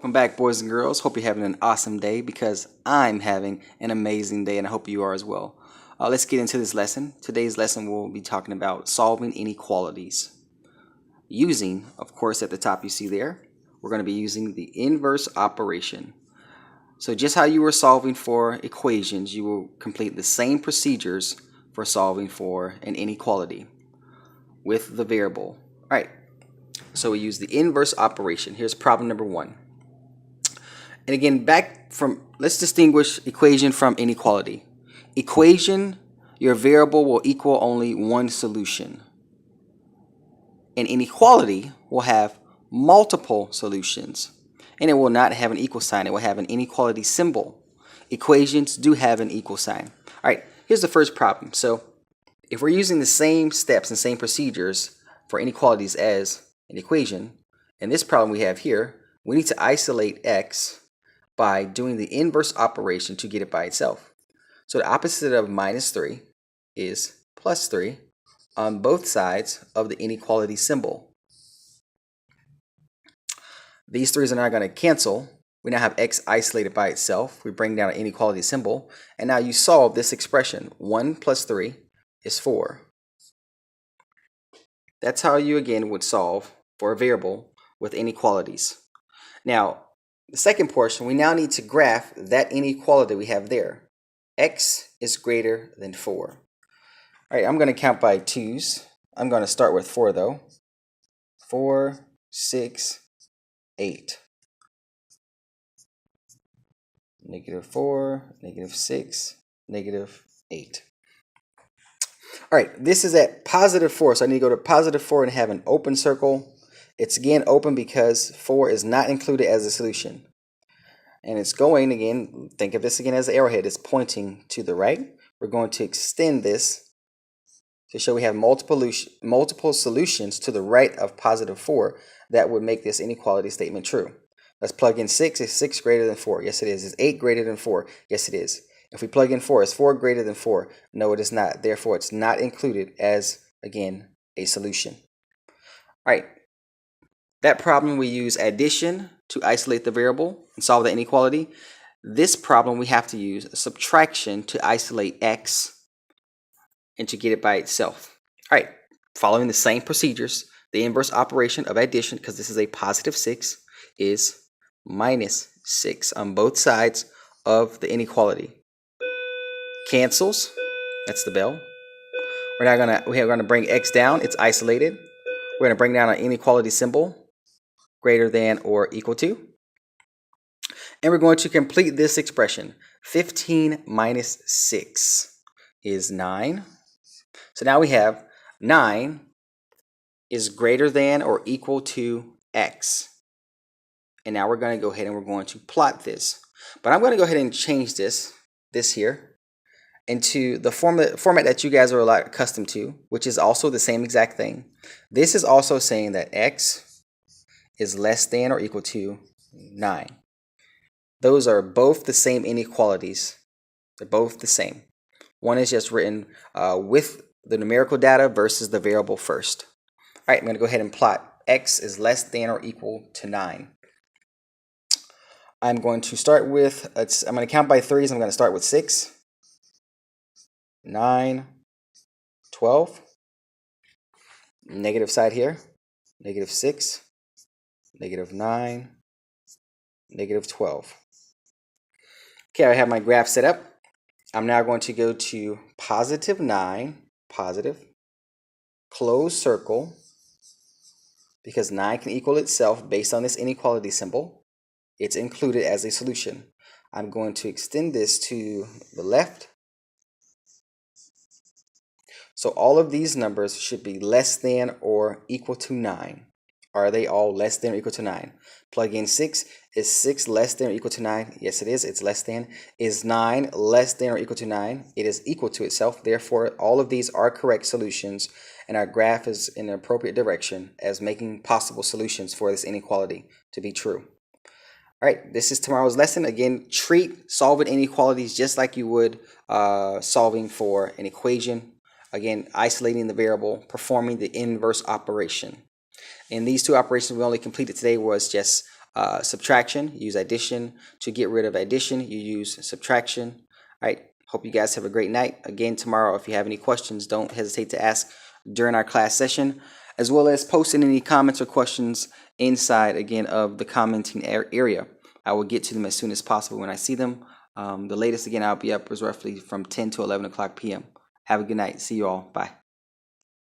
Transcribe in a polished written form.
Welcome back, boys and girls. Hope you're having an awesome day because I'm having an amazing day and I hope you are as well. Let's get into this lesson. Today's lesson we'll be talking about solving inequalities. Using, of course, at the top you see there, we're going to be using the inverse operation. So just how you were solving for equations, you will complete the same procedures for solving for an inequality with the variable. All right, so we use the inverse operation. Here's problem number 1. And again, let's distinguish equation from inequality. Equation, your variable will equal only one solution. An inequality will have multiple solutions. And it will not have an equal sign. It will have an inequality symbol. Equations do have an equal sign. All right, here's the first problem. So if we're using the same steps and same procedures for inequalities as an equation, in this problem we have here, we need to isolate x by doing the inverse operation to get it by itself. So the opposite of minus 3 is plus 3 on both sides of the inequality symbol. These 3's are now going to cancel. We now have x isolated by itself. We bring down an inequality symbol, and now you solve this expression. 1 plus 3 is 4. That's how you again would solve for a variable with inequalities. Now, the second portion, we now need to graph that inequality we have there. X is greater than 4. All right, I'm going to count by 2's. I'm going to start with 4 though. 4, 6, 8. Negative 4, negative 6, negative 8. All right, this is at positive 4, so I need to go to positive 4 and have an open circle. It's again open because 4 is not included as a solution. And it's going, again, think of this again as an arrowhead. It's pointing to the right. We're going to extend this to show we have multiple solutions to the right of positive 4 that would make this inequality statement true. Let's plug in 6. Is 6 greater than 4? Yes, it is. Is 8 greater than 4? Yes, it is. If we plug in 4, is 4 greater than 4? No, it is not. Therefore, it's not included as, again, a solution. All right. That problem we use addition to isolate the variable and solve the inequality. This problem we have to use subtraction to isolate x and to get it by itself. All right, following the same procedures, the inverse operation of addition, because this is a positive 6, is minus 6 on both sides of the inequality. Cancels, that's the bell. We're going to bring x down, it's isolated. We're going to bring down an inequality symbol, greater than or equal to. And we're going to complete this expression. 15 minus 6 is 9. So now we have 9 is greater than or equal to x. And now we're going to go ahead and we're going to plot this. But I'm going to go ahead and change this here, into the format that you guys are a lot accustomed to, which is also the same exact thing. This is also saying that x is less than or equal to 9. Those are both the same inequalities. They're both the same. One is just written with the numerical data versus the variable first. All right, I'm going to go ahead and plot x is less than or equal to 9. I'm going to start with, I'm going to count by 3's. I'm going to start with 6, 9, 12. Negative side here, negative 6. Negative 9, negative 12. Okay, I have my graph set up. I'm now going to go to positive 9, positive, close circle, because 9 can equal itself based on this inequality symbol. It's included as a solution. I'm going to extend this to the left. So all of these numbers should be less than or equal to 9. Are they all less than or equal to 9? Plug in 6. Is 6 less than or equal to 9? Yes, it is. It's less than. Is 9 less than or equal to 9? It is equal to itself. Therefore, all of these are correct solutions, and our graph is in the appropriate direction as making possible solutions for this inequality to be true. All right, this is tomorrow's lesson. Again, treat solving inequalities just like you would solving for an equation. Again, isolating the variable, performing the inverse operation. And these two operations we only completed today was just subtraction, you use addition. To get rid of addition, you use subtraction. All right, hope you guys have a great night. Again, tomorrow, if you have any questions, don't hesitate to ask during our class session, as well as posting any comments or questions inside, again, of the commenting area. I will get to them as soon as possible when I see them. The latest, again, I'll be up is roughly from 10 to 11 o'clock p.m. Have a good night. See you all. Bye.